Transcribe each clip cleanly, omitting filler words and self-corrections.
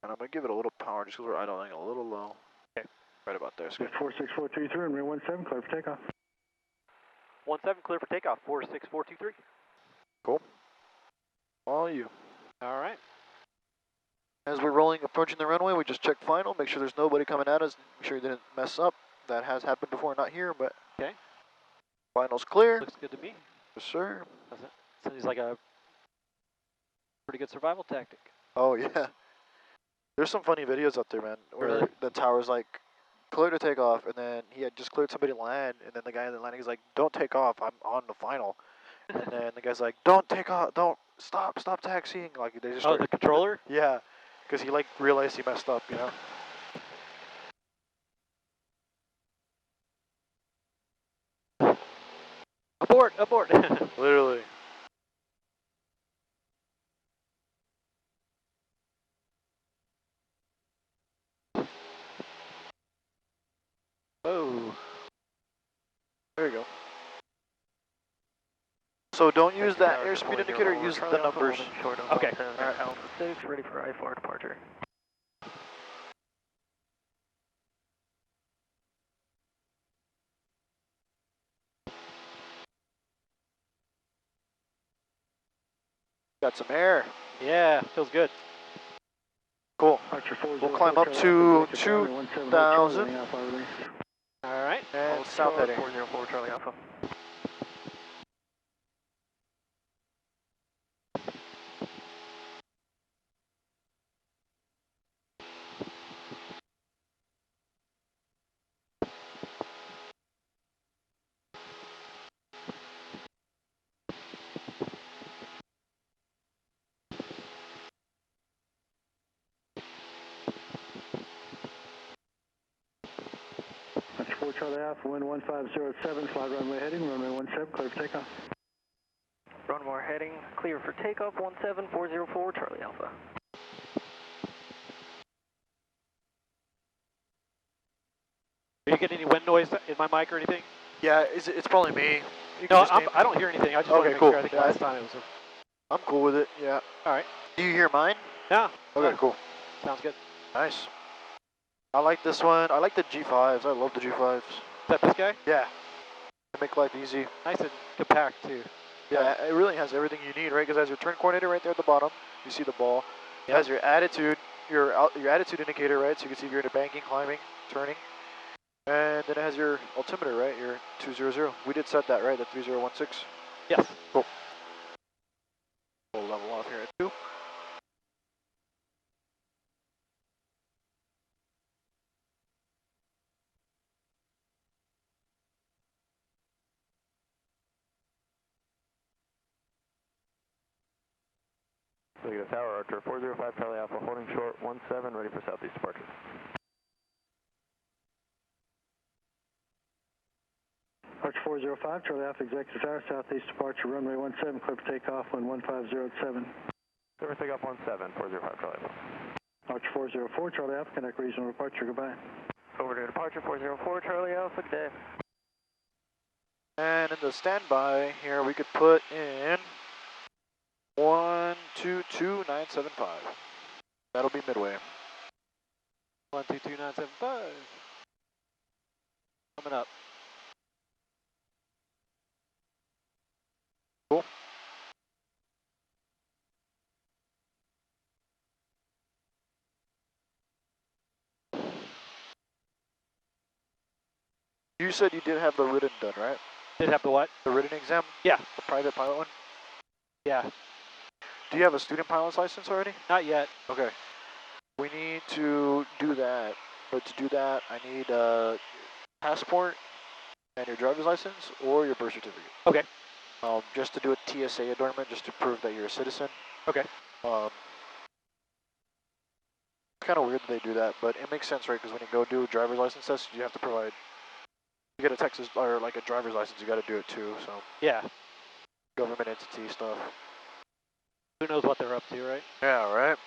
And I'm going to give it a little power just because we're idling a little low. Okay. Right about there. 46423, runway 17, clear for takeoff. 17, clear for takeoff, 46423. Cool. All you. All right. As we're rolling, approaching the runway, we just check final, make sure there's nobody coming at us, make sure you didn't mess up. That has happened before, not here, but okay. Final's clear. Looks good to me. Yes, sir. Sounds like a pretty good survival tactic. Oh, yeah. There's some funny videos out there, man, where really? the tower's like, clear to take off, and then he had just cleared somebody to land, and then the guy in the landing is like, don't take off, I'm on the final. And then the guy's like, don't take off, don't, stop taxiing. Like, they just the controller? Yeah, because he like realized he messed up, you know? Abort, abort. Literally. Oh. There you go. So don't use that airspeed indicator, use the numbers. Okay. Alright, Alpha 6, ready for I-4 departure. Got some air. Yeah, feels good. Cool. We'll climb up to 2,000. All right. And south heading. 404 Charlie Alpha. That's 4 Charlie Alpha, wind 1507, flight runway heading, runway 17, clear for takeoff. Runway heading, clear for takeoff, 17404 Charlie Alpha. Are you getting any wind noise in my mic or anything? Yeah, it's probably me. No, I don't hear anything. I just want to make cool. sure. I think last time it was I'm cool with it, yeah. All right. Do you hear mine? Yeah. Okay, cool. Sounds good. Nice. I like this one. I like the G5s. I love the G5s. Is that this guy? Yeah. They make life easy. Nice and compact, too. Yeah, it really has everything you need, right? Because it has your turn coordinator right there at the bottom. You see the ball. It has your attitude, your attitude indicator, right? So you can see if you're in a banking, climbing, turning. And then it has your altimeter, right? Your 200. We did set that, right? The 3016. Yes. Cool. We'll level off here at 2. Negative tower, Archer 405 Charlie Alpha, holding short 17, ready for southeast departure. Archer 405 Charlie Alpha, executive tower, southeast departure, runway 17, clear for takeoff, wind 1507. Clear for takeoff 17, 405 Charlie Alpha. Archer 404 Charlie Alpha, connect regional departure, goodbye. Over to departure 404 Charlie Alpha, good day. And in the standby here, we could put in 122975. That'll be midway. 122975. Coming up. Cool. You said you did have the written done, right? Did have the what? The written exam? Yeah. The private pilot one? Yeah. Do you have a student pilot's license already? Not yet. Okay. We need to do that. But to do that, I need a passport and your driver's license or your birth certificate. Okay. Just to do a TSA adornment, just to prove that you're a citizen. Okay. It's kind of weird that they do that, but it makes sense, right? Because when you go do a driver's license test, you have to provide, you get a Texas, or like a driver's license, you got to do it too, so. Yeah. Government entity stuff. Who knows what they're up to, right? Yeah, right?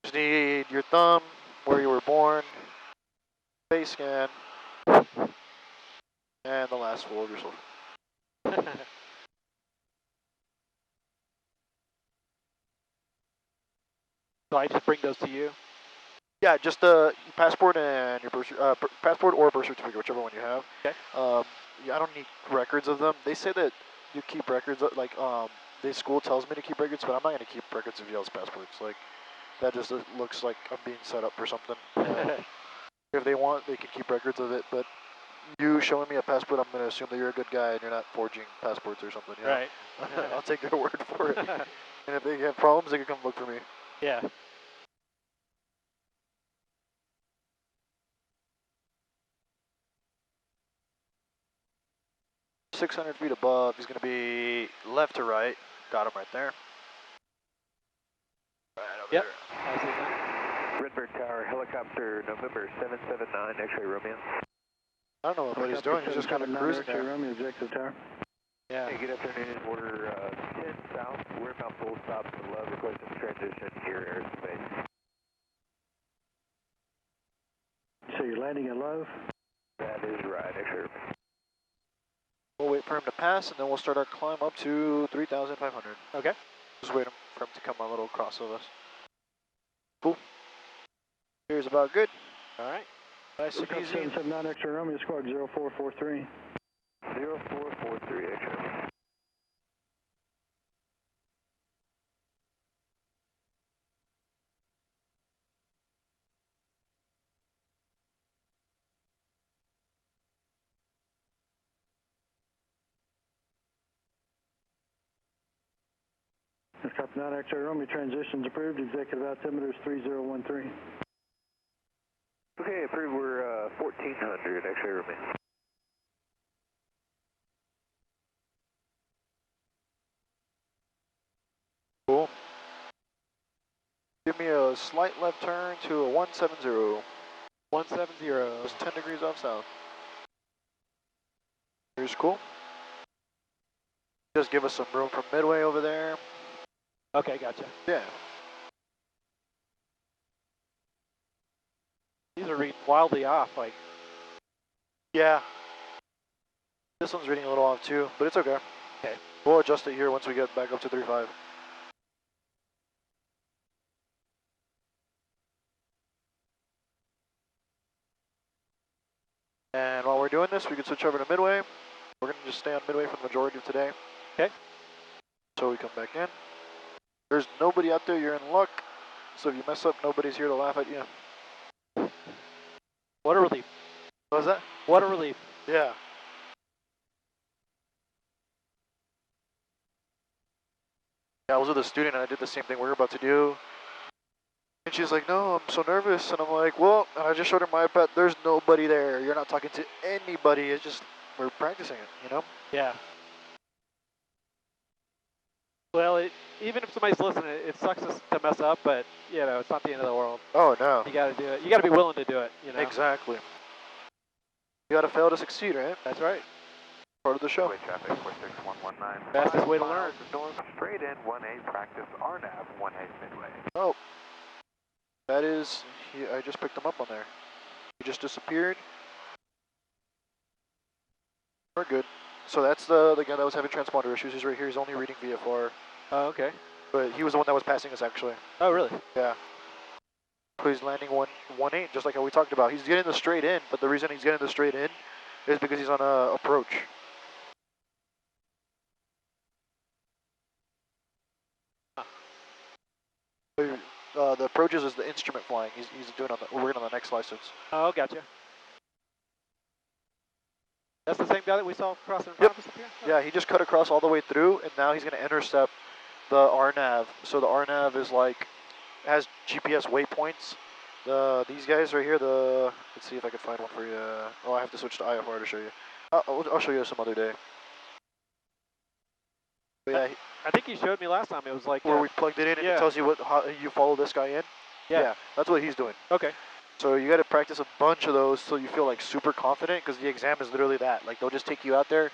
Just need your thumb, where you were born, face scan, and the last four of your social. So I just bring those to you? Yeah, just the passport and your passport or birth certificate, whichever one you have. Okay. Yeah, I don't need records of them. They say that you keep records, like the school tells me to keep records, but I'm not gonna keep records of y'all's passports. Like that just looks like I'm being set up for something. If they want, they can keep records of it, but you showing me a passport, I'm gonna assume that you're a good guy and you're not forging passports or something. You know? Right. I'll take their word for it. And if they have problems, they can come look for me. Yeah. .600 feet above, he's going to be left to right. Got him right there. Right over Yep. there. I see that. Redbird Tower, helicopter November 779, X-ray Romeo. I don't know what he's doing. He's just kind of cruising there. Romeo, executive tower. Yeah. Hey, good afternoon. Order 10 south. We're about full stop to Love. Requesting transition here airspace. So you're landing at Love? That is right, X-ray Romeo. We'll wait for him to pass, and then we'll start our climb up to 3,500. Okay. Just wait for him to come a little across of us. Cool. Here's about good. All right. Nice and easy. 779 X-ray Romeo, squawk 0443. 0443, X-ray Romeo. Copy 9 X-ray Romeo, transitions approved, executive altimeter is 3013. Okay, approved. We're 1400, X-ray Romeo. Cool. Give me a slight left turn to a 170. 170. Just 10 degrees off south. Here's cool. Just give us some room from Midway over there. Okay, gotcha. Yeah. These are reading wildly off. Like. Yeah. This one's reading a little off too, but it's okay. Okay. We'll adjust it here once we get back up to 3.5. And while we're doing this, we can switch over to Midway. We're going to just stay on Midway for the majority of today. Okay. So we come back in. There's nobody out there, you're in luck. So if you mess up, nobody's here to laugh at you. What a relief. What was that? What a relief. Yeah. Yeah, I was with a student and I did the same thing we were about to do. And she's like, no, I'm so nervous. And I'm like, well, and I just showed her my iPad. There's nobody there. You're not talking to anybody. It's just, we're practicing it, you know? Yeah. Well, even if somebody's listening, it sucks to mess up, but, you know, it's not the end of the world. Oh, no. You got to do it. You got to be willing to do it, you know? Exactly. You got to fail to succeed, right? That's right. Part of the show. Midway traffic 46119. Fastest way to learn. North, straight in 1A, practice RNAV 1A Midway. Oh. That is, I just picked him up on there. He just disappeared. We're good. So that's the guy that was having transponder issues. He's right here. He's only reading VFR. Oh, okay. But he was the one that was passing us, actually. Oh, really? Yeah. So he's landing 118, just like how we talked about. He's getting the straight in, but the reason he's getting the straight in is because he's on a approach. The approaches is the instrument flying. He's doing working on the next license. Oh, gotcha. That's the same guy that we saw crossing in front of us up here? Oh. Yeah, he just cut across all the way through, and now he's going to intercept the RNAV. So the RNAV is like, has GPS waypoints. These guys right here, let's see if I can find one for you. Oh, I have to switch to IFR to show you. I'll show you some other day. But yeah, I think he showed me last time. It was like where we plugged it in and it tells you how you follow this guy in. Yeah, that's what he's doing. Okay. So you got to practice a bunch of those so you feel like super confident, because the exam is literally that. Like they'll just take you out there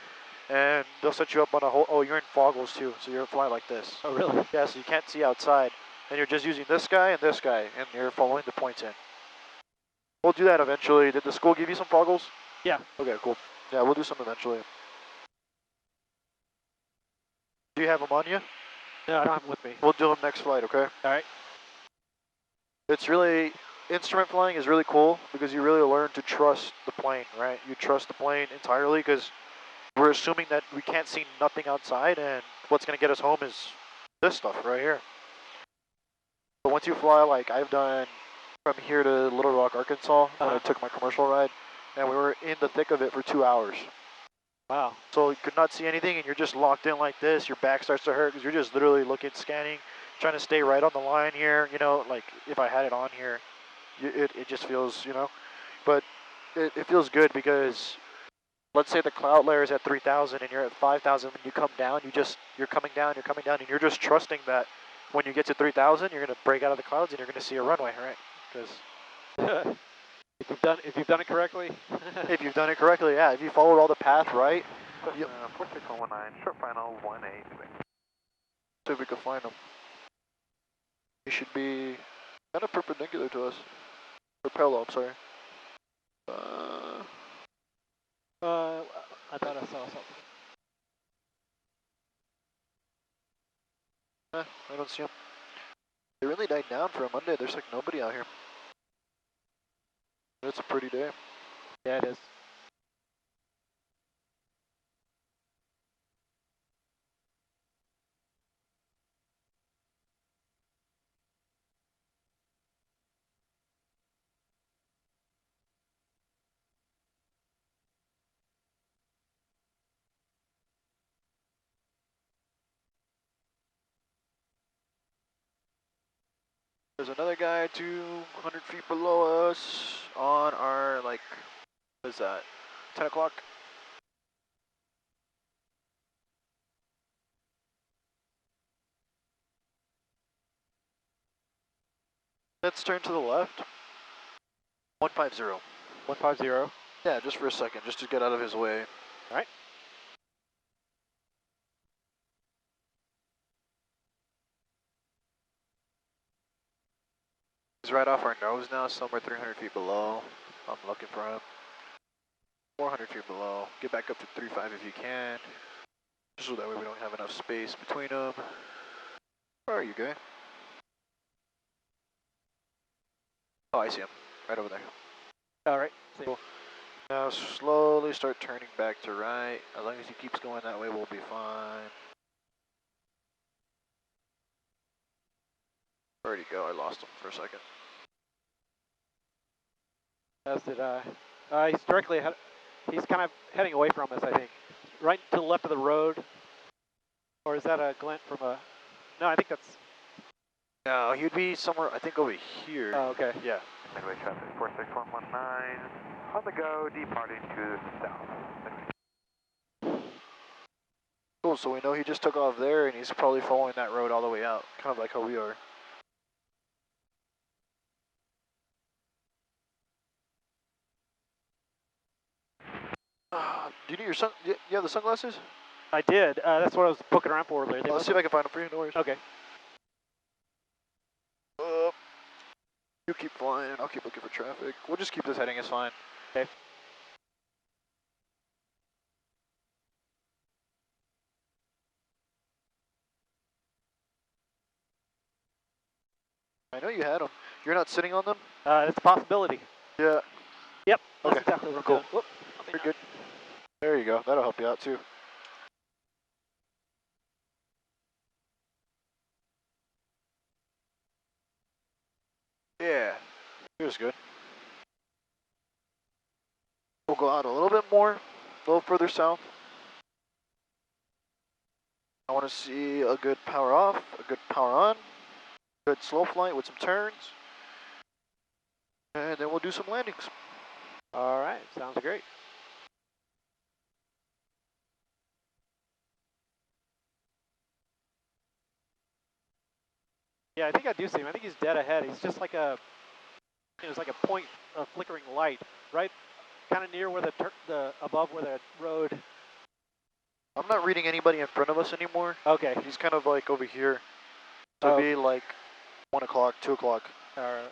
and they'll set you up on a whole, oh, you're in foggles too, so you're flying like this. Oh, really? Yeah, so you can't see outside. And you're just using this guy, and you're following the points in. We'll do that eventually. Did the school give you some foggles? Yeah. Okay, cool. Yeah, we'll do some eventually. Do you have them on you? No, I don't have them with me. We'll do them next flight, okay? All right. It's really, instrument flying is really cool because you really learn to trust the plane, right? You trust the plane entirely because we're assuming that we can't see nothing outside, and what's going to get us home is this stuff right here. But once you fly, like I've done from here to Little Rock, Arkansas, when I took my commercial ride, and we were in the thick of it for 2 hours. Wow. So you could not see anything, and you're just locked in like this. Your back starts to hurt because you're just literally looking, scanning, trying to stay right on the line here. You know, like if I had it on here, it just feels, you know. But it feels good because let's say the cloud layer is at 3,000 and you're at 5,000. When you come down, you're coming down, and you're just trusting that when you get to 3,000, you're gonna break out of the clouds and you're gonna see a runway, right? Because if you've done it correctly. if you've done it correctly, yeah. If you followed all the path right. 46119, short final 18. See if we can find them. He should be kind of perpendicular to us. Or parallel, I'm sorry. I thought I saw something. I don't see them. They really died down for a Monday. There's like nobody out here. It's a pretty day. Yeah, it is. There's another guy 200 feet below us on our, like, what is that, 10 o'clock? Let's turn to the left. 150. 150. Yeah, just for a second, just to get out of his way. All right. He's right off our nose now, somewhere 300 feet below. I'm looking for him. 400 feet below. Get back up to 3.5 if you can. Just so that way we don't have enough space between them. Where are you, guy? Oh, I see him. Right over there. All right. Cool. Now slowly start turning back to right. As long as he keeps going that way, we'll be fine. Where'd he go? I lost him for a second. As did I. He's directly ahead. He's kind of heading away from us, I think. Right to the left of the road. Or is that a glint from a... No, I think that's... No, he'd be somewhere, I think, over here. Oh, okay. Yeah. Midway traffic 46119, on the go, departing to the south. Cool, so we know he just took off there, and he's probably following that road all the way out. Kind of like how we are. Do you need your you have the sunglasses? I did. That's what I was poking around for earlier. Let's see if I can find them for you. No worries. Okay. You keep flying, and I'll keep looking for traffic. We'll just keep this heading, it's fine. Okay. I know you had them. You're not sitting on them? It's a possibility. Yeah. Yep. That's Okay. exactly what I'm Cool. doing. Whoop. You're good. There you go. That'll help you out, too. Yeah. Here's good. We'll go out a little bit more, a little further south. I want to see a good power off, a good power on, good slow flight with some turns, and then we'll do some landings. All right. Sounds great. Yeah, I think I do see him. I think he's dead ahead. He's just like a... It's like a point of flickering light, right? Kind of near where above where the road... I'm not reading anybody in front of us anymore. Okay. He's kind of like over here. So it'd be like 1 o'clock, 2 o'clock. All right.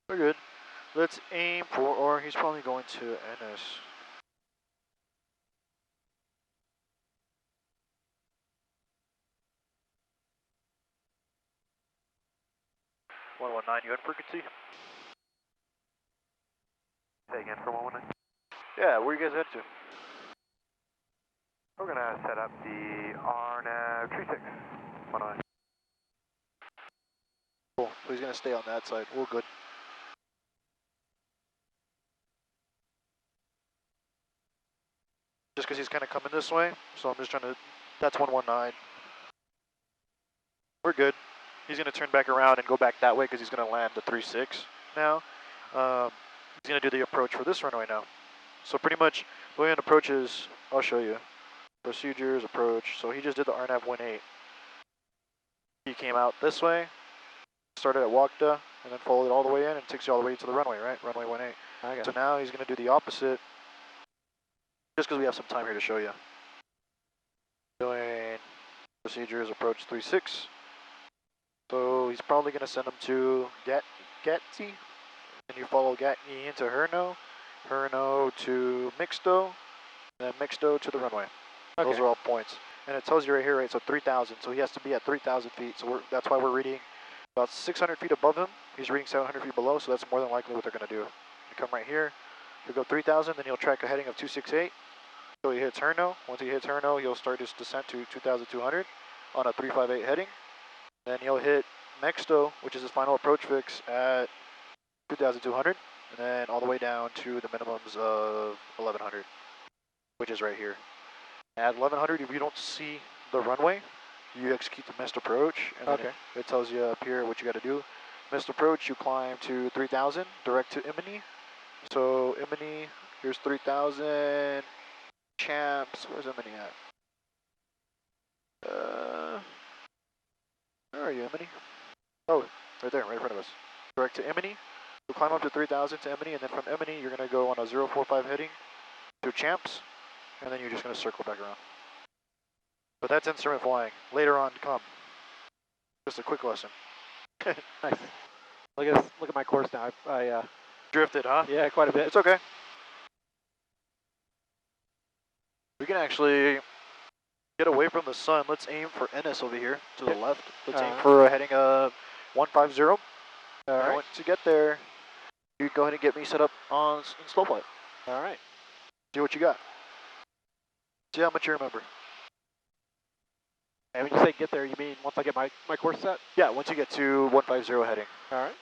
We're good. Let's aim for, or he's probably going to NS. 119, UN frequency. Say again for 119. Yeah, where you guys headed to? We're going to set up the RNAV 36. 109. Cool, so he's going to stay on that side. We're good. Just because he's kind of coming this way, so I'm just trying to, that's 119. We're good. He's going to turn back around and go back that way because he's going to land the 36 now. He's going to do the approach for this runway now. So pretty much the way an approach is, I'll show you. Procedures, approach. So he just did the RNAV 18. He came out this way, started at Wakta, and then followed all the way in and takes you all the way to the runway, right? Runway 18. So now he's going to do the opposite, just because we have some time here to show you. Doing procedures, approach 36. So he's probably going to send him to Gatsi, and you follow Gatni into Herno, Herno to Mixto, and then Mixto to the runway. Okay. Those are all points. And it tells you right here, right, so 3,000, so he has to be at 3,000 feet, so that's why we're reading about 600 feet above him. He's reading 700 feet below, so that's more than likely what they're going to do. You come right here, he'll go 3,000, then he'll track a heading of 268, so he hits Herno. Once he hits Herno, he'll start his descent to 2,200 on a 358 heading. Then he'll hit Mexto, which is his final approach fix at 2,200, and then all the way down to the minimums of 1,100, which is right here. At 1,100, if you don't see the runway, you execute the missed approach, and then it tells you up here what you got to do. Missed approach, you climb to 3,000, direct to Imini. So Imini, here's 3,000. Champs, where's Imini at? Where are you, Imini? Oh, right there, right in front of us. Direct to Imini. You'll climb up to 3,000 to Imini, and then from Imini, you're going to go on a 045 heading to Champs, and then you're just going to circle back around. But that's instrument flying. Later on to come. Just a quick lesson. Nice. Look at this. Look at my course now. I drifted, huh? Yeah, quite a bit. It's okay. We can actually get away from the sun. Let's aim for Ennis over here to the left. Let's aim for a heading of 150. All right. Once you get there, you go ahead and get me set up on in slow flight. All right. See what you got. See how much you remember. And when you say get there, you mean once I get my course set? Yeah, once you get to 150 heading. All right.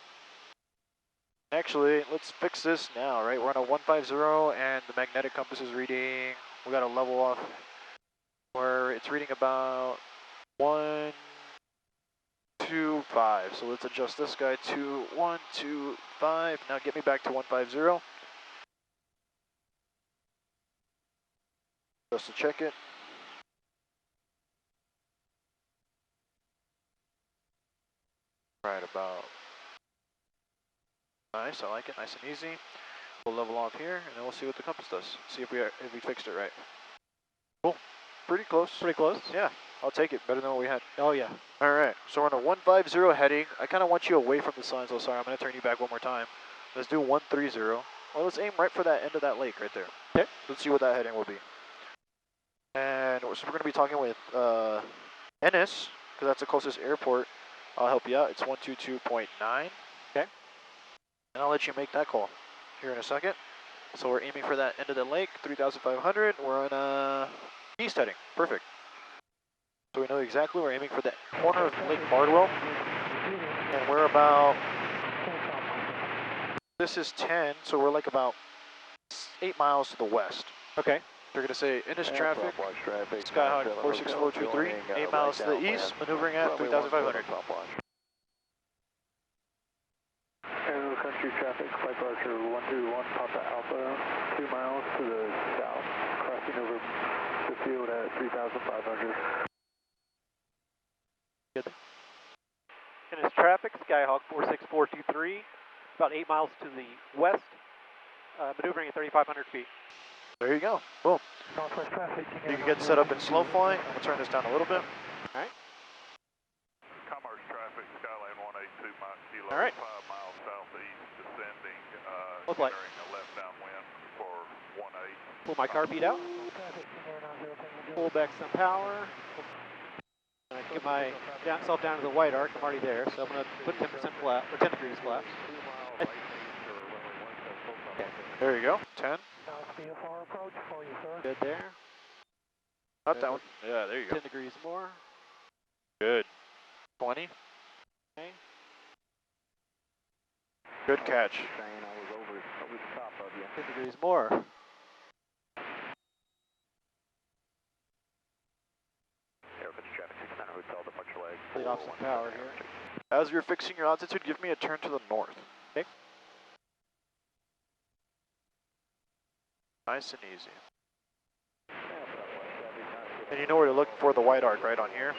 Actually, let's fix this now, right? We're on a 150 and the magnetic compass is reading, we got to level off where it's reading about 125. So let's adjust this guy to 125. Now get me back to 150. Just to check it. Right about. Nice, I like it, nice and easy. We'll level off here, and then we'll see what the compass does. See if we fixed it right. Cool, pretty close. Pretty close? Yeah, I'll take it, better than what we had. Oh yeah. All right, so we're on a 150 heading. I kind of want you away from the sun, so sorry, I'm gonna turn you back one more time. Let's do 130. Well, let's aim right for that end of that lake right there. Okay. Let's see what that heading will be. And so we're gonna be talking with Ennis, because that's the closest airport. I'll help you out, it's 122.9. Okay. And I'll let you make that call here in a second. So we're aiming for that end of the lake, 3,500. We're on a east heading. Perfect. So we know exactly we're aiming for the corner of Lake Bardwell. And we're about, this is 10, so we're like about 8 miles to the west. Okay. They're going to say Ennis traffic, Skyhawk 46423, 8 miles to the east, maneuvering at 3,500. Country traffic, flight departure 121, Papa Alpha, 2 miles to the south, crossing over the field at 3,500. Good. And it's traffic, Skyhawk 46423, about 8 miles to the west, maneuvering at 3,500 feet. There you go. Boom. Northwest traffic. You can get set up in slow flying. We'll turn this down a little bit. All right. Commerce traffic, Skyline 182 kilo, all right. 5 miles southeast, descending, entering a left downwind for 18. Pull my car beat out. Pull back some power. And I get myself down to the white arc. I'm already there, so I'm going to put 10% flap, or 10 degrees flaps. There you go. 10. Good there. Not that one. Yeah, there you go. 10 degrees more. Good. 20. Okay. Good catch. 10 degrees more. Lead off some power here. As you're fixing your altitude, give me a turn to the north. Okay. Nice and easy. And you know where to look for the white arc, right on here?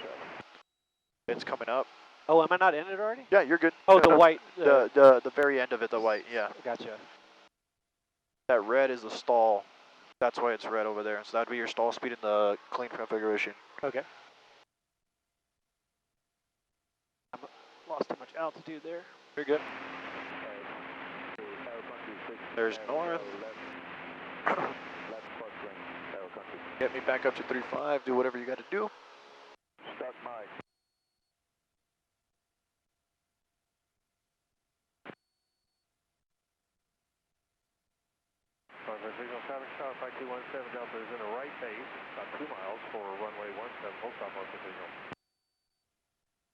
It's coming up. Oh, am I not in it already? Yeah, you're good. Oh, No, the no. white. The very end of it, the white, yeah. Gotcha. That red is the stall. That's why it's red over there. So that'd be your stall speed in the clean configuration. Okay. I lost too much altitude there. You're good. There's north. Get me back up to 3.5. Do whatever you got to do. Stuck mic. Signal traffic star 5217 Delta is in a right base, about 2 miles for runway 17, full stop marker signal.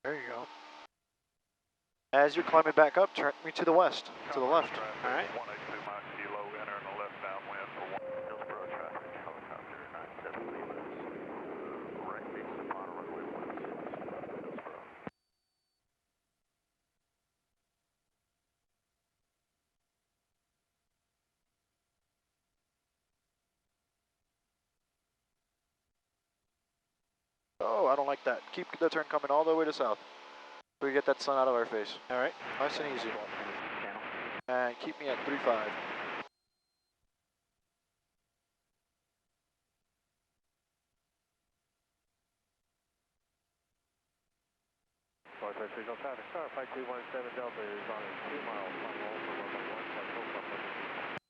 There you go. As you're climbing back up, turn me to the west, to the left. All right. 182 Mach kilo, enter in the left downwind for 1 Hillsborough traffic, helicopter 97 Lima. Right base upon runway 17, Hillsborough. Oh, I don't like that. Keep the turn coming all the way to south. So we get that sun out of our face. All right. Nice and easy. And keep me at 3.5. Signal traffic star 5217 Delta is on a 2 mile final roll for runway 17, full stop marker signal.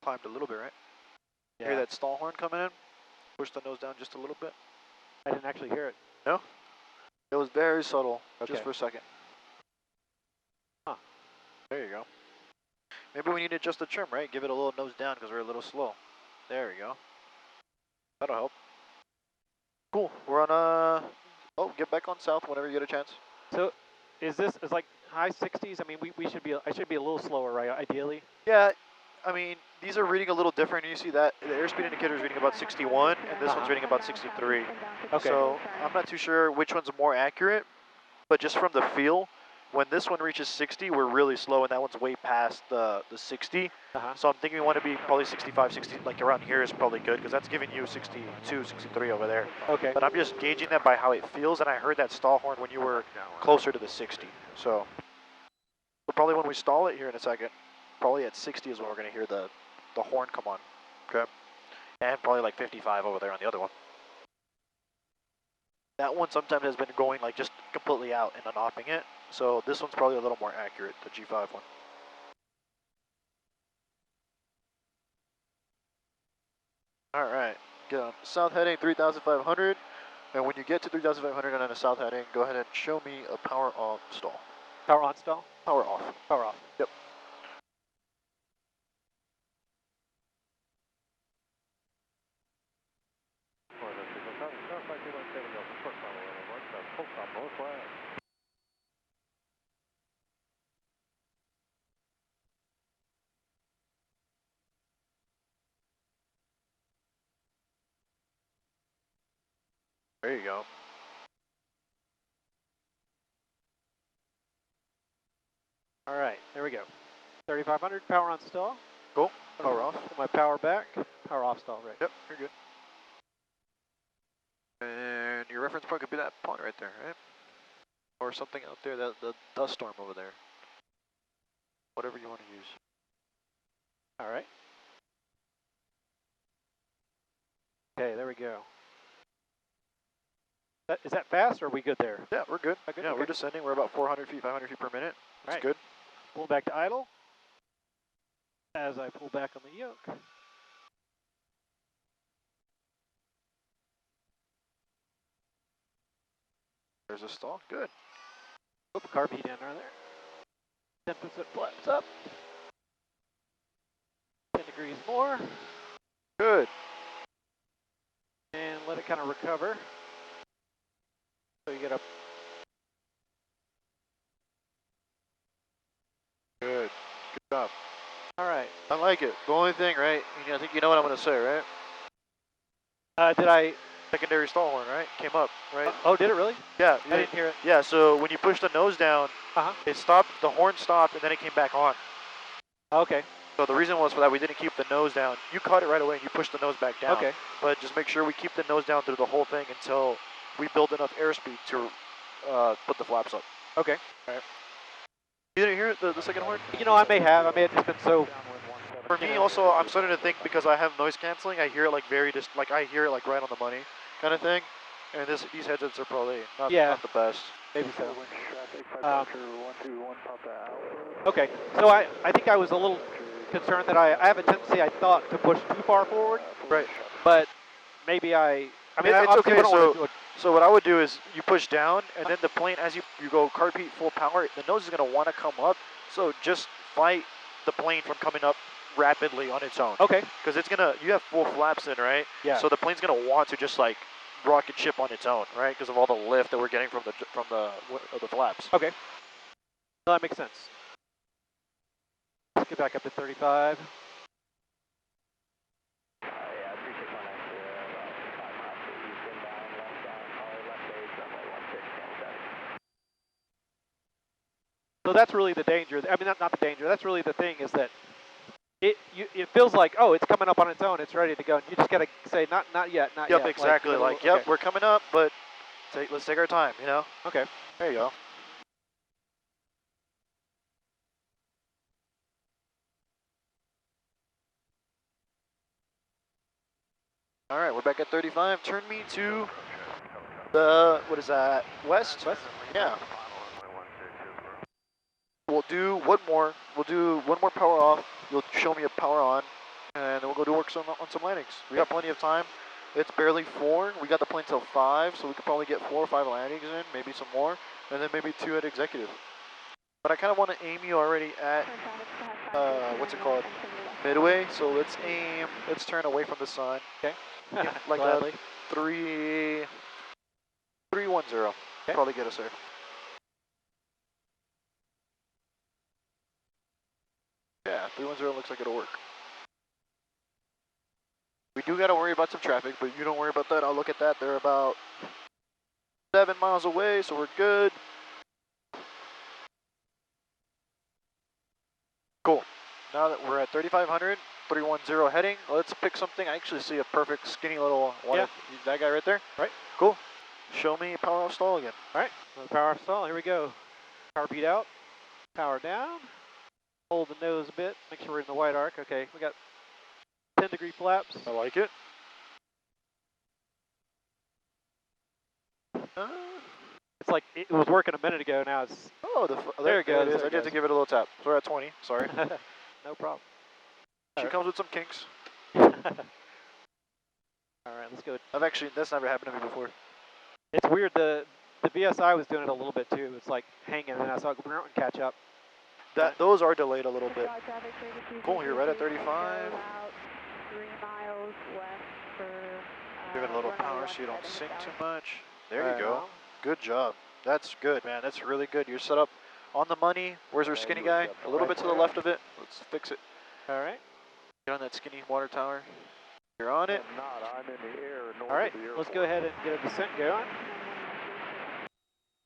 Climbed a little bit, right? Yeah. Hear that stall horn coming in? Push the nose down just a little bit. I didn't actually hear it. No? It was very subtle, Okay. just for a second. Huh. There you go. Maybe we need to adjust the trim, right? Give it a little nose down because we're a little slow. There we go. That'll help. Cool. We're on, oh, get back on south whenever you get a chance. So, is like high 60s? I mean, I should be a little slower, right? Ideally. Yeah, I mean, these are reading a little different. You see that the airspeed indicator is reading about 61, and this one's reading about 63. Okay. So I'm not too sure which one's more accurate, but just from the feel, when this one reaches 60, we're really slow, and that one's way past the 60. So I'm thinking we want to be probably 65, 60, like around here is probably good, because that's giving you 62, 63 over there. Okay. But I'm just gauging that by how it feels, and I heard that stall horn when you were closer to the 60. So probably when we stall it here in a second, probably at 60 is when we're going to hear the horn come on. Okay. And probably like 55 over there on the other one. That one sometimes has been going like just completely out and unoffing it. So this one's probably a little more accurate, the G5 one. All right, get on south heading 3,500. And when you get to 3,500 and on a south heading, go ahead and show me a power off stall. Power on stall? Power off. Power off. Yep. Signal traffic star 5217 Delta, short final runway 17, full stop northwest. There you go. All right, there we go. 3,500, power on stall. Cool. Power off. Put my power back. Power off stall, right? Yep, you're good. And your reference point could be that point right there, right? Or something out there, the dust storm over there. Whatever you want to use. All right. Okay, there we go. Is that fast, or are we good there? Yeah, we're good. Good? Yeah, Okay. we're descending. We're about 400 feet, 500 feet per minute. That's Right. good. Pull back to idle. as I pull back on the yoke. There's a stall. Good. Oh, KRBD in there. 10% flaps up. 10 degrees more. Good. And let it kind of recover. So you get a Good. Good job. all right. I like it. The only thing, right? I think you know what I'm going to say, right? Did I? Secondary stall horn, right? Came up, right? Oh, did it really? Yeah. I didn't hear it. Yeah. So when you push the nose down, it stopped. The horn stopped, and then it came back on. Okay. So the reason was for that we didn't keep the nose down. You caught it right away, and you pushed the nose back down. Okay. But just make sure we keep the nose down through the whole thing until we build enough airspeed to put the flaps up. Okay. All right. You didn't hear the second horn? You know, I may have just been so. For me, also, I'm starting to think because I have noise canceling, I hear it like like I hear it like right on the money, kind of thing. And these headsets are probably not the best. Maybe so. Okay. So I think I was a little concerned that I have a tendency, I thought, to push too far forward. Right. But maybe I mean, it's obviously okay. we don't want to do it. So what I would do is you push down, and then the plane, as you go KRBD full power, the nose is going to want to come up. So just fight the plane from coming up rapidly on its own. Okay. Because you have full flaps in, right? Yeah. So the plane's going to want to just like rocket ship on its own, right? Because of all the lift that we're getting from the flaps. Okay. Well, that makes sense. Let's get back up to 35. So that's really the danger. I mean, not the danger. That's really the thing is that it feels like, oh, it's coming up on its own. It's ready to go. And you just got to say, not yet, not yet. Yep, exactly. Okay. We're coming up, but let's take our time, you know? Okay. There you go. All right, we're back at 35. Turn me to the, what is that, west? West? Yeah. We'll do one more. We'll do one more power off. You'll show me a power on, and then we'll go do work on some landings. We got plenty of time. It's barely 4. We got the plane till 5, so we could probably get 4 or 5 landings in, maybe some more, and then maybe 2 at executive. But I kind of want to aim you already at, what's it called, Mid-Way. So let's turn away from the sun. Okay. Like a 310. Okay. Probably get us there. Yeah, 310 looks like it'll work. We do got to worry about some traffic, but you don't worry about that. I'll look at that. They're about 7 miles away, so we're good. Cool. Now that we're at 3,500, 310 heading, let's pick something. I actually see a perfect skinny little one. Yeah. That guy right there? Right. Cool. Show me power off stall again. All right. So power off stall. Here we go. KRBD out. Power down. Hold the nose a bit. Make sure we're in the white arc. Okay. We got 10-degree flaps. I like it. It's like it was working a minute ago. Now it's. Oh, there it goes. I There did to give it a little tap. So we're at 20. Sorry. No problem. She comes with some kinks. All right, let's go. That's never happened to me before. It's weird. The VSI was doing it a little bit too. It's like hanging, and I saw it go and catch up. Those are delayed a little bit. Cool. You're right at 35. About 3 miles west for. Give it a little power so you don't sink too much. There Right you go. on. Good job. That's good, man. That's really good. You're set up on the money. Where's our skinny guy? A little bit to the left of it. Let's fix it. All right. Get on that skinny water tower. You're on it. All right. Let's go ahead and get a descent going.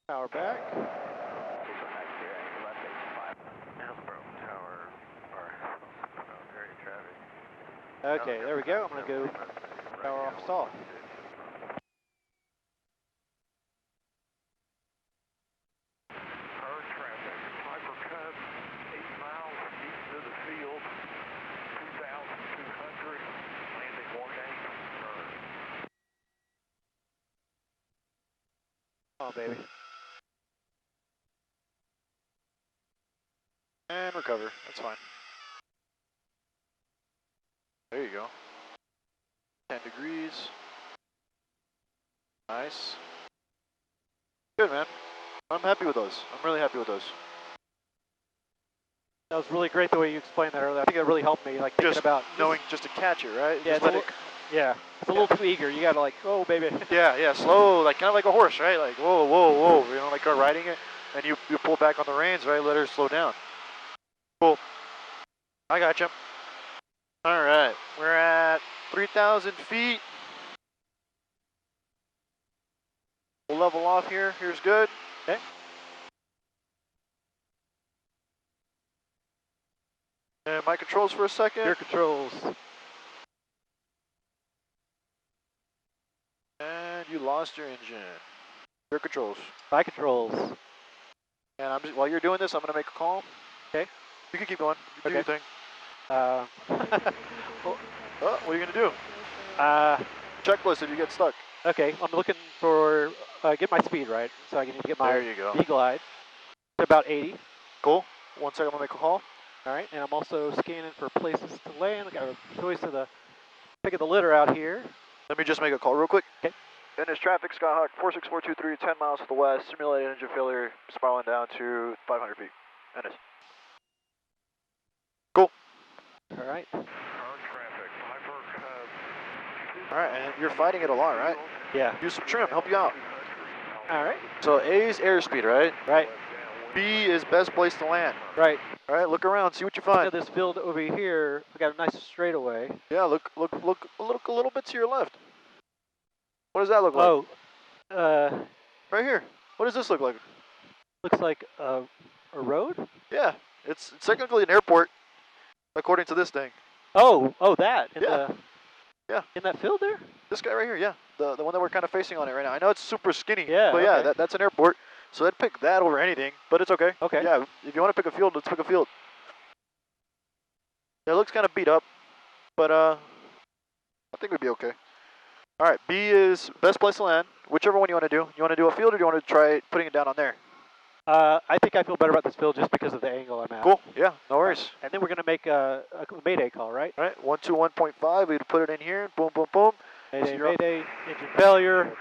Power back. Okay, there we go. I'm going to go power off stall. Current traffic, Piper Cut, 8 miles east of the field, 2,200, landing 18, turn. Oh, baby. And recover. That's fine. There you go. 10 degrees. Nice. Good, man. I'm happy with those. I'm really happy with those. That was really great the way you explained that earlier. I think it really helped me, like, thinking Just about knowing just to catch it, right? Yeah, just let it. Yeah, it's a little too eager. You gotta like, oh baby. Yeah, slow, like kind of like a horse, right? Like whoa, whoa, whoa. You know, like you're riding it, and you pull back on the reins, right? Let her slow down. Cool. I got you. All right, we're at 3,000 feet. We'll level off here. Here's good. Okay. And my controls for a second. Your controls. And you lost your engine. Your controls. My controls. And I'm just, while you're doing this, I'm gonna make a call. Okay. You can keep going. You do Okay. your thing. Well, Oh, what are you gonna do? Checklist if you get stuck. okay, I'm looking for get my speed right, so I can get my There you go. V-glide to about 80. Cool. 1 second, I'm gonna make a call. All right, and I'm also scanning for places to land. I got a choice of the pick of the litter out here. Let me just make a call real quick. Okay. Ennis traffic, Skyhawk 46423, 10 miles to the west, simulated engine failure, spiraling down to 500 feet. Ennis. Cool. All right. All right, and you're fighting it a lot, right? Yeah. Use some trim, help you out. All right. So A is airspeed, right? Right. B is best place to land. Right. All right, look around, see what you Look find. at this field over here. We got a nice straightaway. Yeah, look a little bit to your left. What does that look like? Oh, Right here. What does this look like? looks like a road. Yeah, it's technically an airport, according to this thing. Oh, that. Yeah. In that field there. This guy right here, yeah, the one that we're kind of facing on it right now. I know it's super skinny, Yeah, but yeah, okay. that's an airport. So I'd pick that over anything, but it's okay. Okay. Yeah, if you want to pick a field, let's pick a field. Yeah, it looks kind of beat up, but I think we'd be okay. All right, B is best place to land. Whichever one you want to do. You want to do a field, or do you want to try putting it down on there? I think I feel better about this field just because of the angle I'm at. Cool. Yeah, no worries. And then we're gonna make a mayday call, right? All right, 121.5. We'd put it in here. Boom, boom, boom. Mayday, Zero. mayday, engine failure,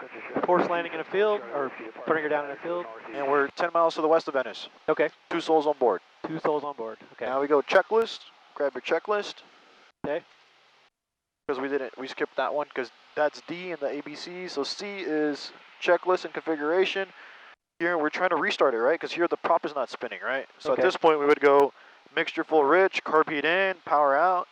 horse landing in a field, or putting her down in a field. And we're 10 miles to the west of Venice. Okay. 2 souls on board. 2 souls on board. Okay. Now we go checklist. Grab your checklist. Okay. Because we skipped that one because that's D in the ABC. So C is checklist and configuration. Here we're trying to restart it, right? Because here the prop is not spinning, right? So Okay. at this point we would go mixture full rich, carb heat in, power out,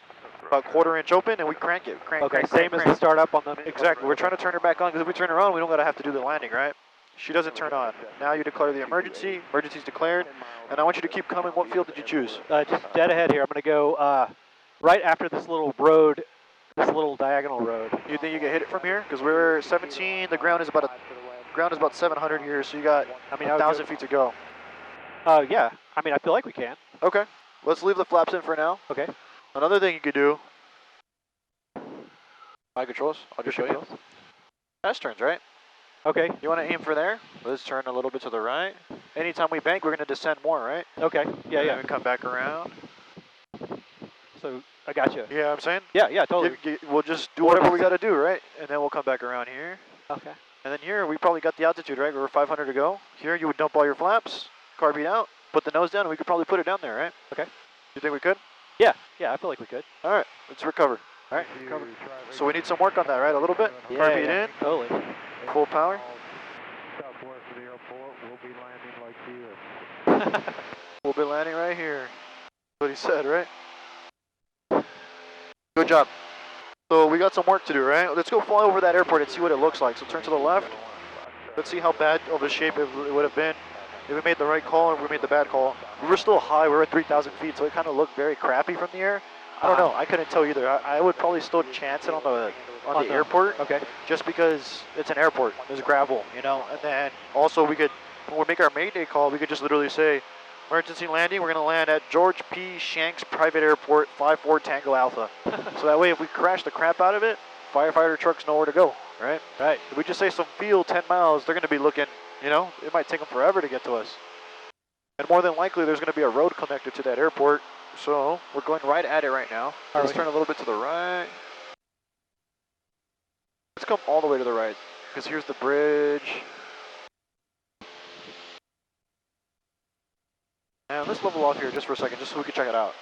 about 1/4 inch open, and we crank it. Crank, Okay. crank, Same crank, as the startup on the. Exactly. We're trying to turn her back on because if we turn her on, we don't gotta have to do the landing, right? She doesn't turn on. Now you declare the emergency. Emergency's declared, and I want you to keep coming. What field did you choose? Just dead ahead here. I'm gonna go right after this little road, this little diagonal road. You think you can hit it from here? Because we're 17. The ground is about 700 here, so you got 1,000 feet to go. Yeah. I mean, I feel like we can. Okay. Let's leave the flaps in for now. Okay. Another thing you could do. My controls. I'll just show you. Fast turns, right? Okay. You want to aim for there? Let's turn a little bit to the right. Anytime we bank, we're going to descend more, right? Okay. Yeah. And Yeah. then we come back around. So I got you. You know what I'm saying? Yeah. Yeah. Totally. We'll just do whatever we got to do, right? And then we'll come back around here. Okay. And then here, we probably got the altitude, right? We're 500 to go. Here, you would dump all your flaps, carb heat out, put the nose down, and we could probably put it down there, right? Okay. You think we could? Yeah. Yeah. I feel like we could. All right, let's recover. All right, recover. So we need some work on that, right? A little bit? Yeah. Carb heat Yeah. in, Totally. full power. Southwest of the airport, we'll be landing like here. We'll be landing right here. That's what he said, right? Good job. So we got some work to do, right? Let's go fly over that airport and see what it looks like. So turn to the left. Let's see how bad of a shape it would have been if we made the right call or we made the bad call. We were still high. We were at 3,000 feet, so it kind of looked very crappy from the air. I don't know. I couldn't tell either. I would probably still chance it on the airport. Okay. Just because it's an airport. There's gravel, you know. And then also we could, when we make our Mayday call, we could just literally say, emergency landing, we're going to land at George P. Shanks Private Airport, 54 Tango Alpha. So that way if we crash the crap out of it, firefighter trucks know where to go, right? Right. If we just say some field 10 miles, they're going to be looking, you know, it might take them forever to get to us. And more than likely, there's going to be a road connected to that airport. So we're going right at it right now. Let's turn a little bit to the right. Let's come all the way to the right, because here's the bridge. And let's level off here just for a second, just so we can check it out.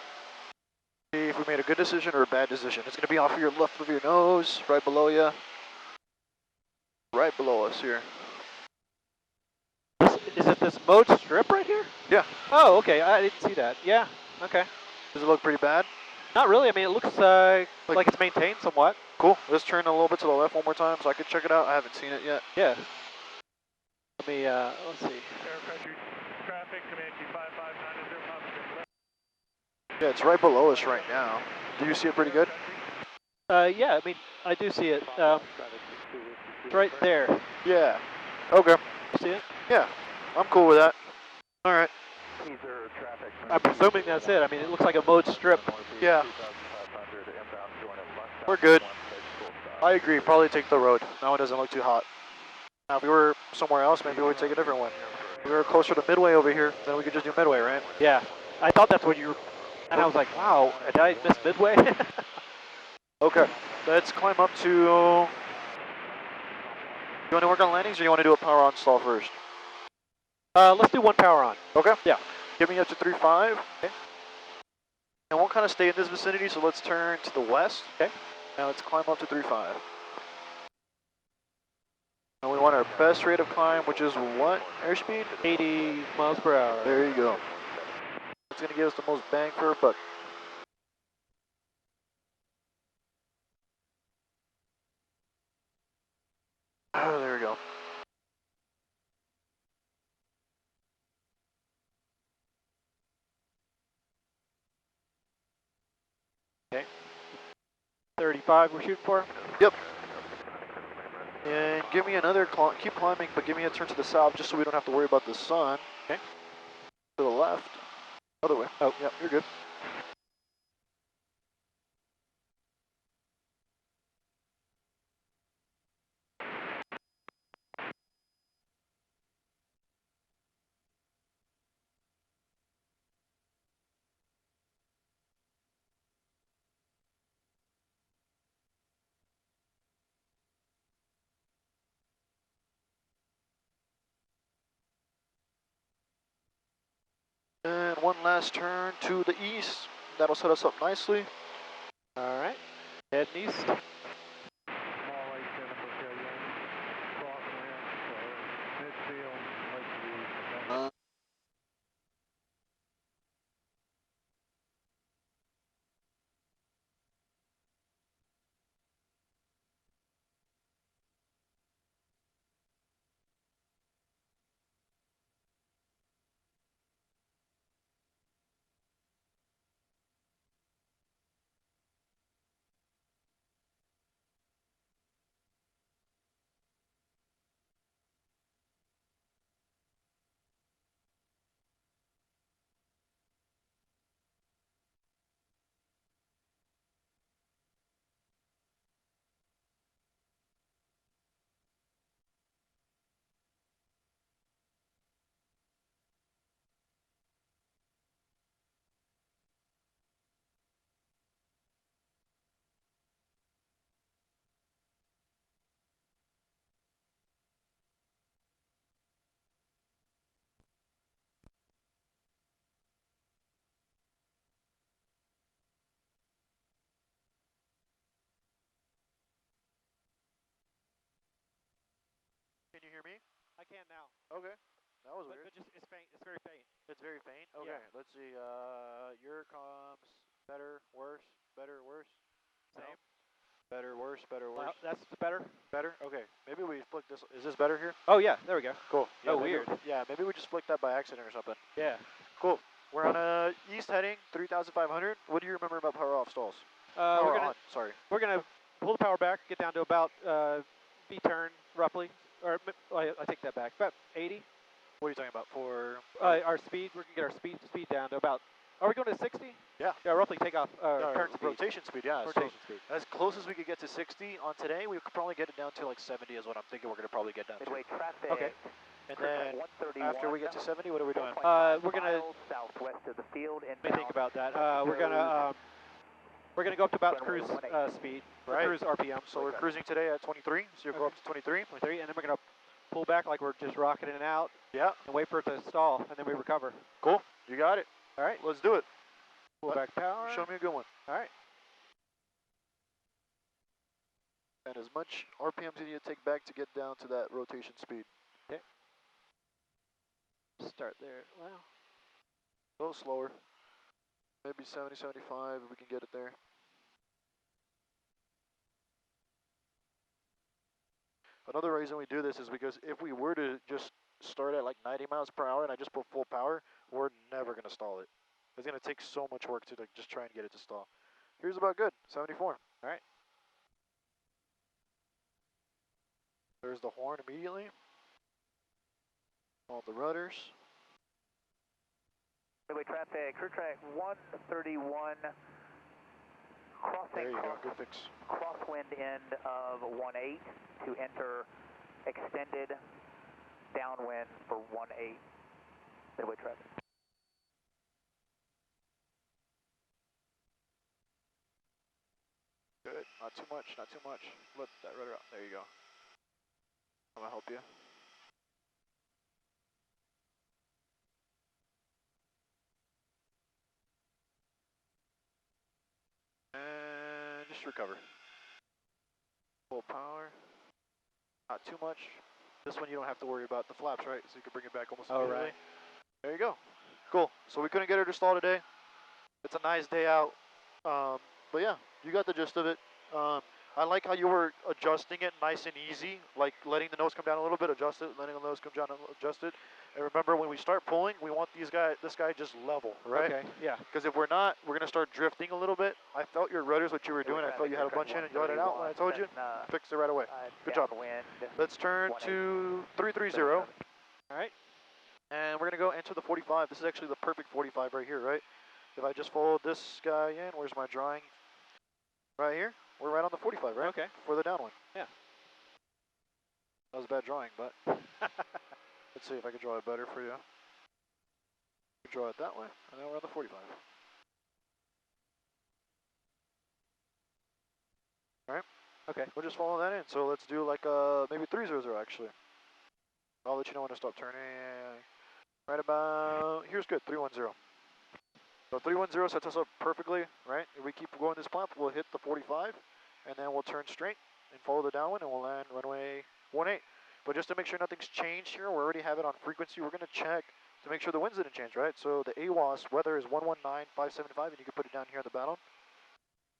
See if we made a good decision or a bad decision. It's going to be off of your left of your nose, right below you. Right below us here. Is it this mode strip right here? Yeah. Oh, okay. I didn't see that. Yeah. Okay. Does it look pretty bad? Not really. I mean, it looks like it's maintained somewhat. Cool. Let's turn a little bit to the left one more time so I can check it out. I haven't seen it yet. Yeah. Let me, let's see. Air pressure traffic, command Q559 Yeah, it's right below us right now. Do you see it pretty good? Yeah, I mean, I do see it. It's right there. Yeah. Okay. See it? Yeah. I'm cool with that. All right. I'm presuming that's it. I mean, it looks like a mode strip. Yeah. We're good. I agree. Probably take the road. That one doesn't look too hot. Now, if we were somewhere else, maybe we'd take a different one. If we were closer to Midway over here, then we could just do Midway, right? Yeah. I thought that's what you were. And I was like, wow, did I miss Midway? Okay. Let's climb up to... You want to work on landings, or you want to do a power on stall first? Let's do one power on. Okay. Yeah. Get me up to 3.5. Okay. And we'll kind of stay in this vicinity, so let's turn to the west. Okay. Now let's climb up to 3.5. And we want our best rate of climb, which is what? Airspeed? 80 miles per hour. There you go. It's going to give us the most bang for our buck. Oh, there we go. Okay. 35 we're shooting for? Yep. And give me another, keep climbing, but give me a turn to the south just so we don't have to worry about the sun. Okay. To the left. Other way. Oh, yep, you're good. And one last turn to the east. That'll set us up nicely. All right. Heading east. Can you hear me? I can now. Okay. That was weird. But just, it's faint. It's very faint. It's very faint? Okay. Yeah. Let's see. Your comms. Better, worse, better, worse. Same. No. Better, worse, better, worse. That's better. Better? Okay. Maybe we flick this. Is this better here? Oh, yeah. There we go. Cool. Yeah, oh, weird. Yeah, maybe we just flicked that by accident or something. Yeah. Cool. We're on east heading, 3,500. What do you remember about power off stalls? We're gonna pull the power back, get down to about V turn roughly, or I take that back, about 80. What are you talking about for? Our speed, we're gonna get our speed down to about. Are we going to 60? Yeah. Yeah, roughly take off turn speed. Rotation speed, yeah. Rotation speed. As close as we could get to 60 on today, we could probably get it down to like 70 is what I'm thinking we're going to probably get down Midway to. traffic. Okay. And then after we get to 70, what are we doing? We're gonna southwest of the field. let me think about that. We're gonna go up to about cruise speed, Right. cruise RPM. So we're cruising today at 23, so you'll go up to 23. 23, and then we're gonna pull back like we're just rocketing it out. Yeah. And wait for it to stall, and then we recover. Cool. You got it. All right. Let's do it. Pull back power. Show me a good one. All right. And as much RPMs you need to take back to get down to that rotation speed. Okay. Start there. Well, A little slower. Maybe 70, 75 if we can get it there. Another reason we do this is because if we were to just start at like 90 miles per hour and I just put full power, we're never going to stall it. It's going to take so much work to like, just try and get it to stall. Here's about good, 74. all right. There's the horn immediately. All the rudders. Midway traffic, crew track 131, There crossing you go, good fix. crosswind end of 18 to enter extended downwind for 18 Midway traffic. Good, not too much, not too much. Let that rudder out, there you go. I'm gonna help you. And just recover. Full power. Not too much. This one you don't have to worry about the flaps, right? So you can bring it back almost immediately. Right. There you go. Cool. So we couldn't get her to stall today. It's a nice day out. But yeah, you got the gist of it. I like how you were adjusting it nice and easy, like letting the nose come down a little bit, adjust it, letting the nose come down, adjust it. And remember, when we start pulling, we want this guy just level, right? Okay. Yeah. Because if we're not, we're going to start drifting a little bit. I felt your rudders, what you were doing. I felt you had a bunch in and you let it out when I told you. Fixed it right away. Good job. Let's turn to 330. All right. And we're going to go into the 45. This is actually the perfect 45 right here, right? If I just followed this guy in, where's my drawing? Right here. We're right on the 45, right? Okay. For the downwind. Yeah. That was a bad drawing, but let's see if I can draw it better for you. Draw it that way, and then we're on the 45. All right. Okay. We'll just follow that in. So let's do like maybe 300 actually. I'll let you know when to stop turning. Right about here's good. 310. So 310 sets us up perfectly, right? If we keep going this path, we'll hit the 45, and then we'll turn straight and follow the downwind, and we'll land runway 18. But just to make sure nothing's changed here, we already have it on frequency. We're going to check to make sure the winds didn't change, right? So the AWOS weather is 119,575, and you can put it down here on the battle.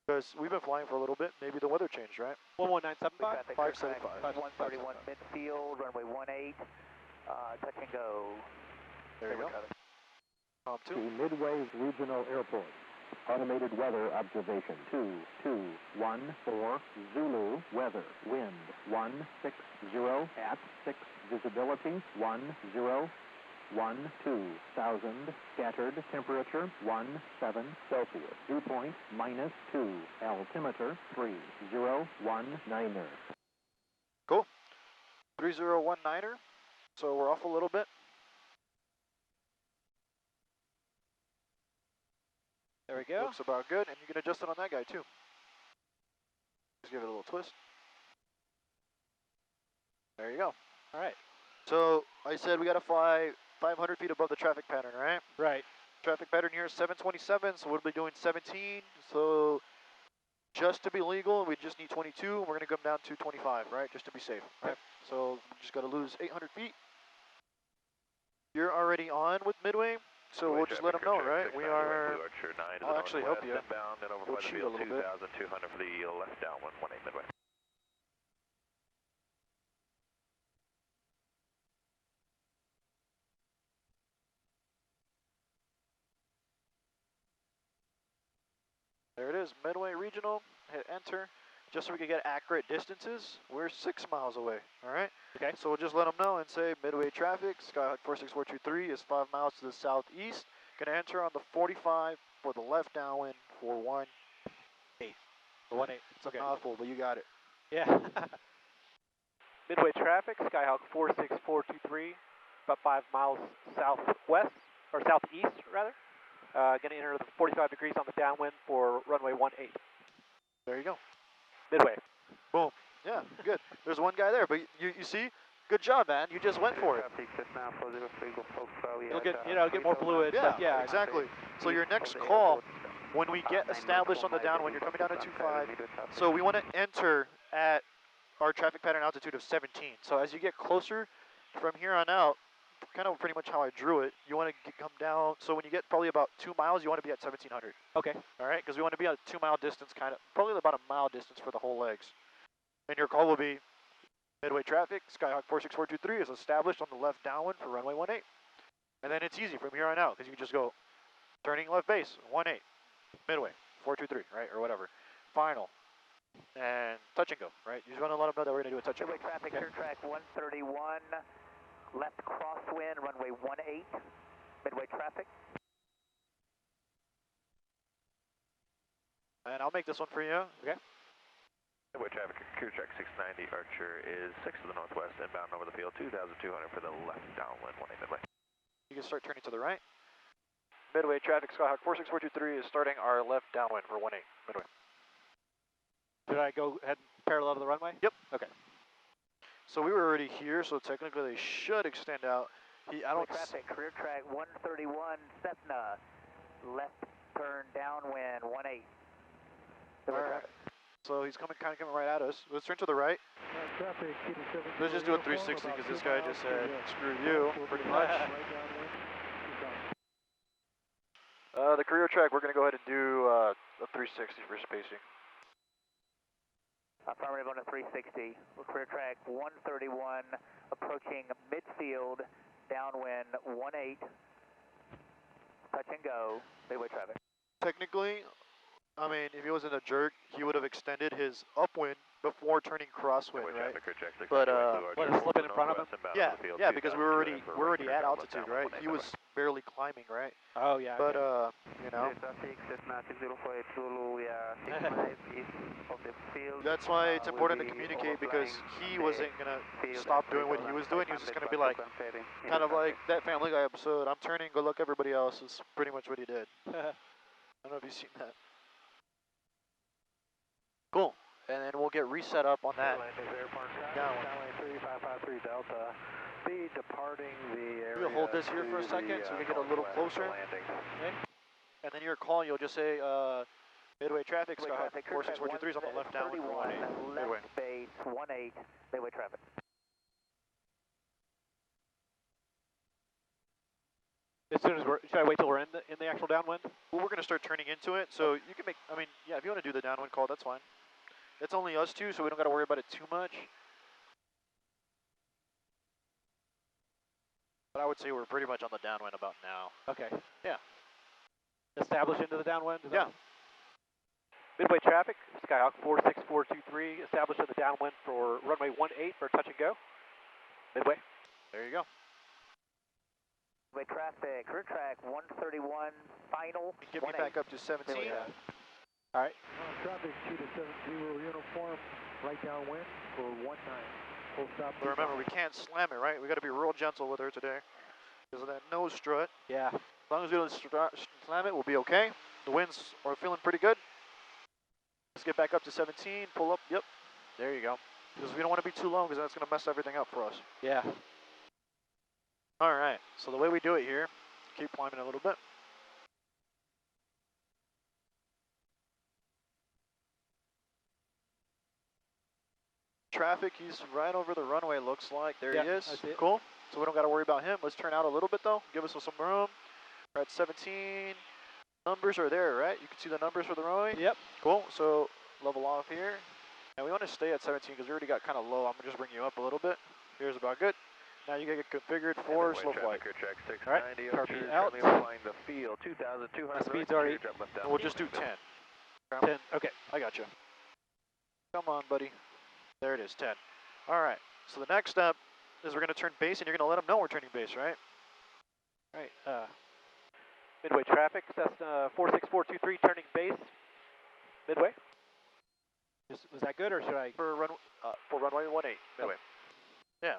Because we've been flying for a little bit. Maybe the weather changed, right? 11975. 575. 131 midfield, runway 18, touch and go. There you go. To Mid-Way Regional Airport. Automated weather observation 2214 Zulu weather wind 160 at 6 visibility 1012 scattered temperature 17 Celsius dew point -2 altimeter 3019er. Cool. 3019er. So we're off a little bit. There we go. Looks about good, and you can adjust it on that guy too. Just give it a little twist. There you go. All right. So I said we got to fly 500 feet above the traffic pattern, right? Right. Traffic pattern here is 727, so we'll be doing 17. So just to be legal, we just need 22. We're going to come down to 25, right? Just to be safe, right? Yep. So we just got to lose 800 feet. You're already on with Midway. So we'll just let them know, right? We are. I'll actually help you. We'll cheat a little bit. 2,200 for the left downwind, 18 Midway. There it is, Midway Regional. Hit enter. Just so we can get accurate distances, we're 6 miles away, all right? Okay. So we'll just let them know and say Midway traffic, Skyhawk 46423 is 5 miles to the southeast. Gonna enter on the 45 for the left downwind for 18. 18. It's a mouthful, but you got it. Yeah. Midway traffic, Skyhawk 46423, about 5 miles southwest, or southeast, rather. Going to enter the 45 degrees on the downwind for runway 18. There you go. Midway. Boom. Yeah, good. There's one guy there, but you see, good job, man. You just went for it. You'll get more fluid. Yeah, but yeah, exactly. So your next call, when we get established on the downwind, you're coming down at 25. So we want to enter at our traffic pattern altitude of 17. So as you get closer from here on out, kind of pretty much how I drew it, you want to come down. So when you get probably about 2 miles, you want to be at 1700. Okay. All right, because we want to be at a 2 mile distance, kind of, probably about a mile distance for the whole legs. And your call will be Midway traffic, Skyhawk 46423 is established on the left downwind for runway 18. And then it's easy from here on out, because you can just go turning left base, 18, Midway, 423, right, or whatever. Final, and touch and go, right? You just want to let them know that we're going to do a touch and go. Midway traffic, clear track 131, left crosswind, runway 18, Midway traffic. And I'll make this one for you, okay? Midway traffic, clear track 690, Archer is 6 to the northwest, inbound over the field, 2,200 for the left downwind, 18 Midway. You can start turning to the right. Midway traffic, Skyhawk 46423 is starting our left downwind for 18, Midway. Should I go ahead and parallel to the runway? Yep. Okay. So we were already here, so technically they should extend out. I don't. Traffic, career track 131, Cessna, left turn downwind 18. Alright. So he's kind of coming right at us. Let's turn to the right. Let's just do a 360 because this guy just said, screw you, pretty much. The career track, we're going to go ahead and do a 360 for spacing. Affirmative on a 360. Career track 131, approaching midfield, downwind 18. Touch and go, Midway traffic. Technically, I mean, if he wasn't a jerk, he would have extended his upwind before turning crosswind, right? But slipping in front of him? Yeah, because we're already at altitude, right? He was barely climbing, right? Oh yeah. But you know, that's why it's important to communicate, because he wasn't gonna stop doing what he was doing. He was just gonna be like, kind of like that Family Guy episode. I'm turning, good luck everybody else. Is pretty much what he did. I don't know if you've seen that. Cool. And then we'll get reset up on that. Downwind 3553 Delta. Be departing the area. We'll hold this here for a second so we can get a little closer. Okay. And then your call, you'll just say Midway traffic, Skyhawk 46423 is on the left downwind for 18. Midway. Left base 18, Midway traffic. As soon as should I wait till we're in the actual downwind? Well, we're going to start turning into it, so you can make, I mean, yeah, if you want to do the downwind call, that's fine. It's only us two, so we don't got to worry about it too much. But I would say we're pretty much on the downwind about now. Okay. Yeah. Establish into the downwind? Yeah. Midway traffic, Skyhawk 46423, established in the downwind for runway 18 for touch and go. Midway. There you go. Midway traffic, career track 131, final. Get me back up to 17. All right. Traffic 2-7-0 uniform, right downwind for 19. Full stop. But remember, we can't slam it, right? We got to be real gentle with her today because of that nose strut. Yeah. As long as we don't slam it, we'll be okay. The winds are feeling pretty good. Let's get back up to 17. Pull up. Yep. There you go. Because we don't want to be too low, because that's going to mess everything up for us. Yeah. All right. So the way we do it here, keep climbing a little bit. Traffic, he's right over the runway, looks like. There he is. Cool. So we don't got to worry about him. Let's turn out a little bit, though. Give us some room. We're at 17. Numbers are there, right? You can see the numbers for the runway? Yep. Cool. So level off here. And we want to stay at 17 because we already got kind of low. I'm going to just bring you up a little bit. Here's about good. Now you get configured for slow flight. All right. Target out. The field, 2,200. Speed's already. And we'll just do 10. 10. Okay. I got you. Come on, buddy. There it is, 10. All right. So the next step is we're going to turn base, and you're going to let them know we're turning base, right? All right. Midway traffic, Cessna 46423, turning base. Midway. Was that good, or should I? For runway 18, Midway. Yeah.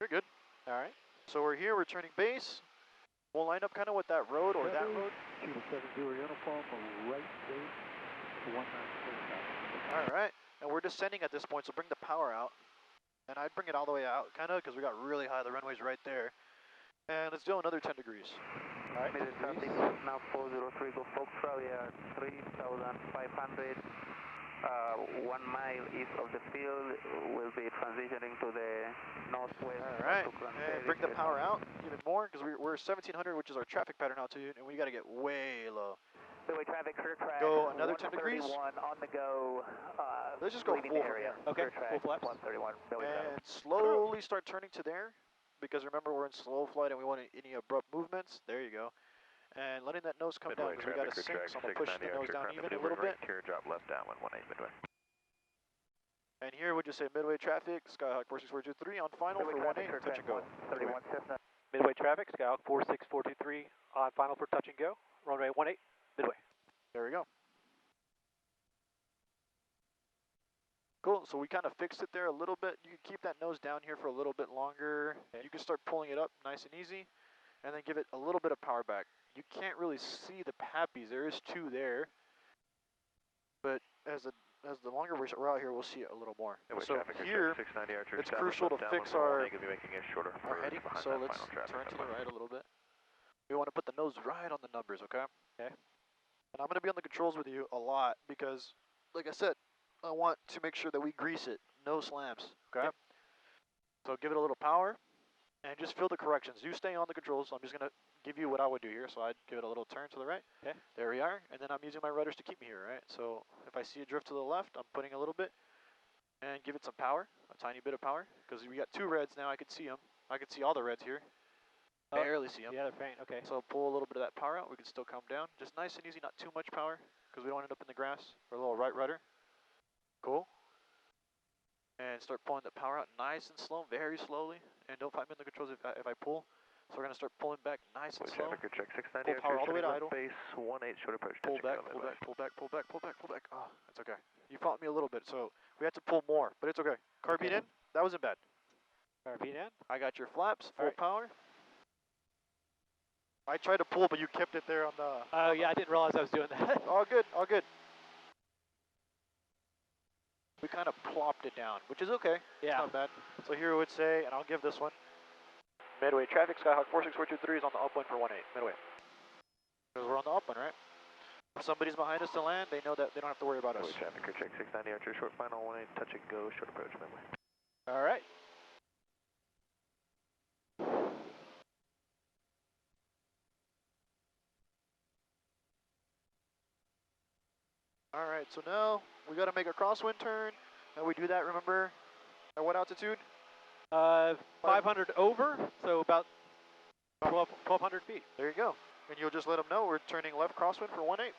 You're good. All right. So we're here, we're turning base. We'll line up kind of with that road or that road. Cuba 70 uniform from right base to 19. All right, and we're descending at this point, so bring the power out. And I'd bring it all the way out, kind of, because we got really high, the runway's right there. And let's do another 10 degrees. All right, now 403, go Australia, 3,500. 1 mile east of the field, will be transitioning to the northwest. All right, and bring the power out even more, because we're 1700, which is our traffic pattern altitude, and we got to get way low. Midway traffic, clear track. Go another 10 degrees. 131 on the go. Let's just go full area. Okay, full flaps. 131. And slowly start turning to there, because remember we're in slow flight and we want any abrupt movements. There you go. And letting that nose come down, because we got to sink, so I'm going to push the nose down even a little bit. Carrier drop left downwind 18 Midway. And here would you say Midway traffic, Skyhawk 46423 on final for 18, touch and go. 31 Cessna. Midway traffic, Skyhawk 46423 on final for touch and go. Runway 18, Midway. There we go. Cool, so we kind of fixed it there a little bit. You can keep that nose down here for a little bit longer. You can start pulling it up nice and easy, and then give it a little bit of power back. You can't really see the pappies. There is two there, but as the longer we're out here, we'll see it a little more. So here, it's crucial to fix our heading. So let's turn to the right a little bit. We want to put the nose right on the numbers, okay? Okay. And I'm going to be on the controls with you a lot because, like I said, I want to make sure that we grease it. No slams, okay? Yep. So give it a little power and just feel the corrections. You stay on the controls. I'm just going to give you what I would do here. So I'd give it a little turn to the right. Okay. There we are. And then I'm using my rudders to keep me here, right? So if I see a drift to the left, I'm putting a little bit and give it some power, a tiny bit of power, because we got two reds now. I can see them. I can see all the reds here. Barely see them. Yeah, they're faint. Okay. So pull a little bit of that power out. We can still come down. Just nice and easy, not too much power, because we don't end up in the grass. Or a little right rudder. Cool. And start pulling the power out nice and slow, very slowly. And don't fight me in the controls if I pull. So we're going to start pulling back nice and slow. Pull power all the way to idle. Base 18 short approach. Pull back, pull back, pull back, pull back, pull back, pull back. Oh, that's okay. You fought me a little bit, so we had to pull more, but it's okay. Carbine in, that wasn't bad. Carbine in. I got your flaps, full power. I tried to pull, but you kept it there on the... Oh, yeah, I didn't realize I was doing that. All good, all good. We kind of plopped it down, which is okay. Yeah. It's not bad. So here it would say, and I'll give this one, Midway traffic, Skyhawk 46423 is on the upwind for 18, Midway. Because we're on the upwind, right? If somebody's behind us to land, they know that they don't have to worry about us. Midway traffic, check 690 Archer, short final 18, touch and go, short approach, Midway. All right. All right, so now we got to make a crosswind turn. And we do that, remember, at what altitude? 500 over, so about 1,200 feet. There you go. And you'll just let them know we're turning left crosswind for 18.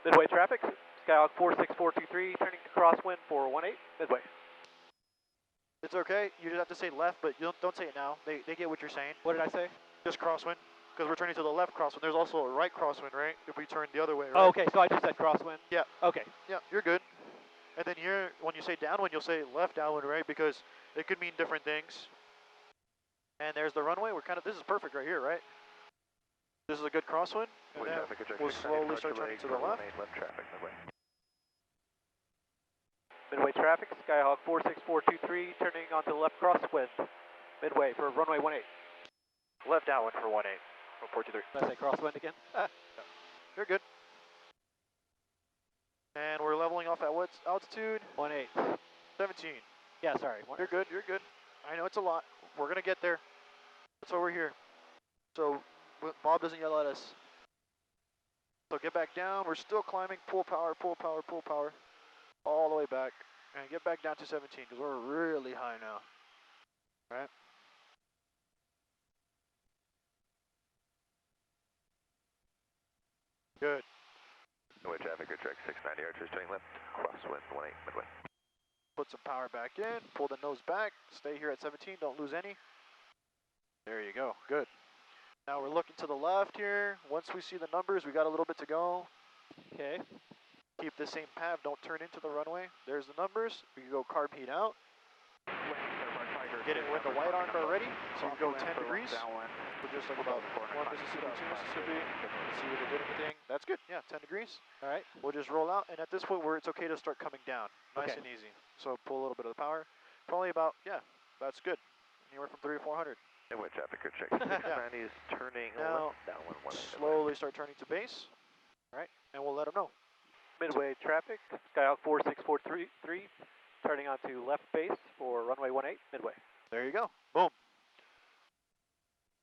Midway traffic, Skyhawk 46423, turning to crosswind for 18, Midway. It's okay. You just have to say left, but you don't say it now. They get what you're saying. What did I say? Just crosswind, because we're turning to the left crosswind. There's also a right crosswind, right? If we turn the other way, right? Oh, okay, so I just said crosswind? Yeah. Okay. Yeah, you're good. And then here, when you say downwind, you'll say left downwind, right? Because it could mean different things. And there's the runway. We're kind of, this is perfect right here, right? This is a good crosswind. And then we'll slowly start turning to the left. Left traffic, Midway. Midway traffic, Skyhawk 46423, turning onto the left crosswind. Midway for runway 18. Left downwind for 18. 423. Did I say crosswind again? You're good. And we're leveling off at what altitude? 18. 17. Yeah, sorry. You're good, you're good. I know it's a lot. We're going to get there. That's why we're here. So Bob doesn't yell at us. So get back down. We're still climbing. Pull power, pull power, pull power. All the way back. And get back down to 17 because we're really high now. All right? Good. Midway traffic, good track 690 Archer, turning left, crosswind 18, Midway. Put some power back in, pull the nose back, stay here at 17, don't lose any. There you go, good. Now we're looking to the left here. Once we see the numbers, we got a little bit to go. Okay. Keep the same path, don't turn into the runway. There's the numbers, we can go carb heat out. Tiger get it when the white arc are ready, so you can go 10 degrees. Downwind. We're just like about 1 Mississippi, 2 Mississippi. Let's see what they did anything. That's good, yeah, 10 degrees. All right. We'll just roll out, and at this point where it's okay to start coming down, nice Okay. and easy. So pull a little bit of the power. Probably about, yeah, that's good. Anywhere from 300 to 400. Midway traffic, your check. 690 is turning Now, left, downwind 18. slowly start turning to base. All right, and we'll let them know. Midway traffic, Skyhawk 46433, turning onto left base for runway 18, Midway. There you go. Boom.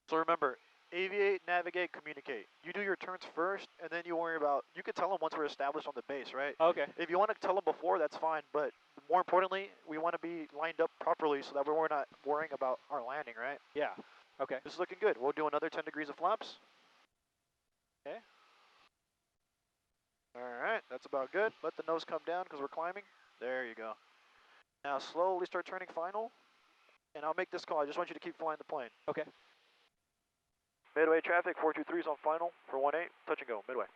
So remember, aviate, navigate, communicate. You do your turns first, and then you worry about, you can tell them once we're established on the base, right? Okay. If you want to tell them before, that's fine, but more importantly, we want to be lined up properly so that we're not worrying about our landing, right? Yeah. Okay. This is looking good. We'll do another 10 degrees of flaps. Okay. All right, that's about good. Let the nose come down because we're climbing. There you go. Now slowly start turning final, and I'll make this call. I just want you to keep flying the plane. Okay. Midway traffic, 423 is on final for 18. Touch and go, Midway.